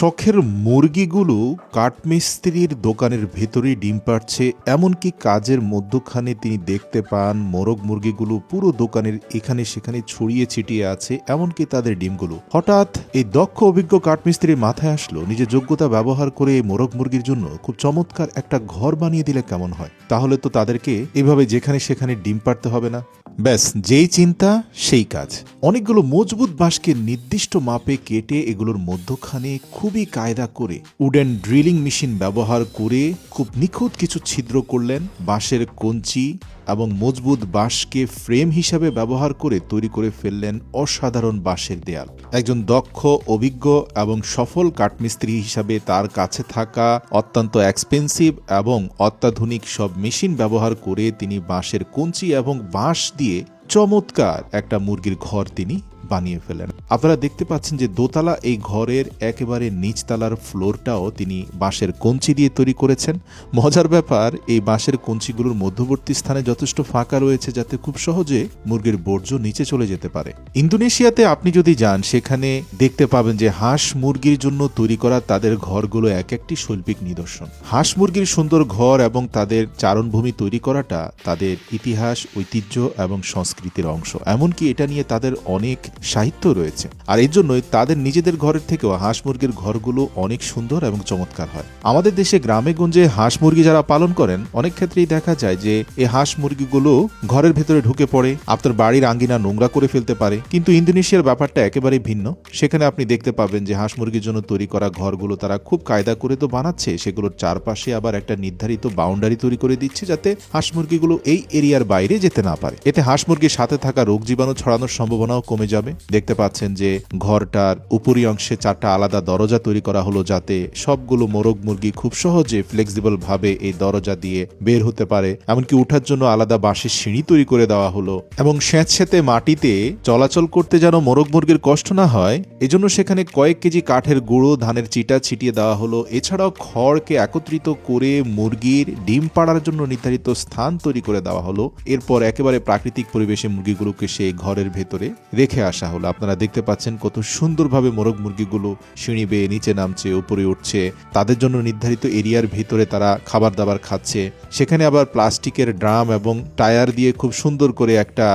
শখের মুরগিগুলো কাঠমিস্ত্রির দোকানের ভেতরেই ডিম পাড়ছে। এমনকি কাজের মধ্যখানে তিনি দেখতে পান মোরগ মুরগিগুলো পুরো দোকানের এখানে সেখানে ছড়িয়ে ছিটিয়ে আছে, এমনকি তাদের ডিমগুলো। হঠাৎ এই দক্ষ অভিজ্ঞ কাঠমিস্ত্রির মাথায় আসলো, নিজের যোগ্যতা ব্যবহার করে এই মোরগ মুরগির জন্য খুব চমৎকার একটা ঘর বানিয়ে দিলে কেমন হয়। তাহলে তো তাদেরকে এভাবে যেখানে সেখানে ডিম পাড়তে হবে না। ব্যাস, যেই চিন্তা সেই কাজ। অনেকগুলো মজবুত বাঁশকে নির্দিষ্ট মাপে কেটে এগুলোর মধ্যখানে খুবই কায়দা করে উডেন ড্রিলিং মেশিন ব্যবহার করে খুব নিখুঁত কিছু ছিদ্র করলেন। বাঁশের কঞ্চি এবং মজবুত বাঁশকে ফ্রেম হিসাবে ব্যবহার করে তৈরি করে ফেললেন অসাধারণ বাঁশের দেয়াল। একজন দক্ষ, অভিজ্ঞ এবং সফল কাঠমিস্ত্রি হিসাবে তার কাছে থাকা অত্যন্ত এক্সপেন্সিভ এবং অত্যাধুনিক সব মেশিন ব্যবহার করে তিনি বাঁশের কঞ্চি এবং বাঁশ দিয়ে চমৎকার একটা মুরগির ঘর তিনি বানিয়ে ফেলেন। আপনারা দেখতে পাচ্ছেন যে দোতলা এই ঘরের একেবারে নিচতলার ফ্লোরটাও তিনি বাঁশের কঞ্চি দিয়ে তৈরি করেছেন। মজার ব্যাপার, এই বাঁশের কঞ্চিগুলোর মধ্যবর্তী স্থানে যথেষ্ট ফাঁকা রয়েছে যাতে খুব সহজে মুরগির বর্জ্য নিচে চলে যেতে পারে। ইন্দোনেশিয়াতে আপনি যদি যান, সেখানে দেখতে পাবেন যে হাঁস মুরগির জন্য তৈরি করা তাদের ঘরগুলো এক একটি শৈল্পিক নিদর্শন। হাঁস মুরগির সুন্দর ঘর এবং তাদের চারণভূমি তৈরি করাটা তাদের ইতিহাস, ঐতিহ্য এবং সংস্কৃতির অংশ। এমনকি এটা নিয়ে তাদের অনেক সাহিত্য রয়েছে। আর এর জন্যই তাদের নিজেদের ঘরের থেকেও হাঁস মুরগির ঘরগুলো অনেক সুন্দর এবং চমৎকার হয়। আমাদের দেশে গ্রামে গঞ্জে হাঁস মুরগি যারা পালন করেন, অনেক ক্ষেত্রেই দেখা যায় যে এই হাঁস মুরগিগুলো ঘরের ভেতরে ঢুকে পড়ে, আপনার বাড়ির আঙ্গিনা নোংরা করে ফেলতে পারে। কিন্তু ইন্দোনেশিয়ার ব্যাপারটা একেবারে ভিন্ন। সেখানে আপনি দেখতে পাবেন যে হাঁস মুরগির জন্য তৈরি করা ঘরগুলো তারা খুব কায়দা করে তো বানাচ্ছে, সেগুলোর চারপাশে আবার একটা নির্ধারিত বাউন্ডারি তৈরি করে দিচ্ছে যাতে হাঁস মুরগিগুলো এই এরিয়ার বাইরে যেতে না পারে। এতে হাঁস মুরগির সাথে থাকা রোগ জীবাণু ছড়ানোর সম্ভাবনাও কমে যাবে। দেখতে পাচ্ছেন যে ঘরটার উপরি অংশে 4টা আলাদা দরজা তৈরি করা হলো যাতে সবগুলো মোরগ মুরগি খুব সহজে ফ্লেক্সিবল ভাবে এই দরজা দিয়ে বের হতে পারে। এমনকি উঠার জন্য আলাদা বাঁশের সিঁড়ি তৈরি করে দেওয়া হলো এবং স্যাঁতস্যাঁতে মাটিতে চলাচল করতে যেন মোরগ মুরগির কষ্ট না হয়, এজন্য সেখানে কয়েক কেজি কাঠের গুঁড়ো, ধানের চিটা ছিটিয়ে দেওয়া হলো। এছাড়াও খড়কে একত্রিত করে মুরগির ডিম পাড়ার জন্য নির্ধারিত স্থান তৈরি করে দেওয়া হলো। এরপর একেবারে প্রাকৃতিক পরিবেশে মুরগিগুলোকে সেই ঘরের ভেতরে রেখে আসা হলো। আপনারা দেখতে পাচ্ছেন কত সুন্দরভাবে মোরগ মুরগিগুলো সিঁড়ি বেয়ে নিচে নামছে, উপরে উঠছে। তাদের জন্য নির্ধারিত এরিয়ার ভিতরে তারা খাবার দাবার খাচ্ছে। সেখানে আবার প্লাস্টিকের ড্রাম এবং টায়ার দিয়ে খুব সুন্দর করে একটা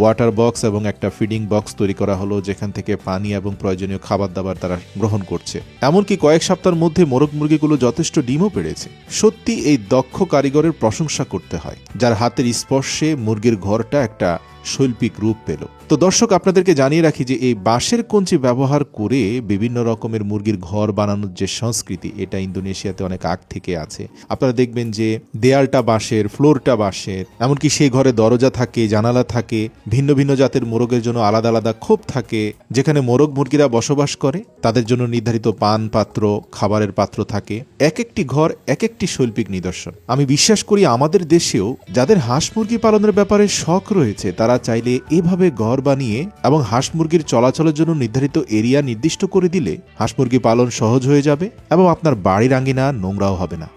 ওয়াটার বক্স এবং একটা ফিডিং বক্স তৈরি করা হলো, যেখান থেকে পানি এবং প্রয়োজনীয় খাবার দাবার তারা গ্রহণ করছে। এমনকি কয়েক সপ্তাহের মধ্যে মোরগ মুরগিগুলো যথেষ্ট ডিমও পেড়েছে। সত্যি এই দক্ষ কারিগরের প্রশংসা করতে হয়, যার হাতের স্পর্শে মুরগির ঘরটা একটা শৈল্পিক রূপ পেল। তো দর্শক, আপনাদেরকে জানিয়ে রাখি যে এই বাঁশের কঞ্চি ব্যবহার করে বিভিন্ন রকমের মুরগির ঘর বানানোর যে সংস্কৃতি, এটা ইন্দোনেশিয়াতে অনেক আগ থেকে আছে। আপনারা দেখবেন যে দেয়ালটা বাঁশের, ফ্লোরটা বাঁশের, এমনকি সেই ঘরে দরজা থাকে, জানালা থাকে। ভিন্ন ভিন্ন জাতের মোরগের জন্য আলাদা আলাদা খোপ থাকে, যেখানে মোরগ মুরগিরা বসবাস করে। তাদের জন্য নির্ধারিত পান পাত্র, খাবারের পাত্র থাকে। এক একটি ঘর এক একটি শৈল্পিক নিদর্শন। আমি বিশ্বাস করি আমাদের দেশেও যাদের হাঁস মুরগি পালনের ব্যাপারে শখ রয়েছে, তারা চাইলে এভাবে ঘর বানিয়ে এবং হাঁস মুরগির চলাচলের জন্য নির্ধারিত এরিয়া নির্দিষ্ট করে দিলে হাঁস মুরগি পালন সহজ হয়ে যাবে এবং আপনার বাড়ির আঙ্গিনা নোংরাও হবে না।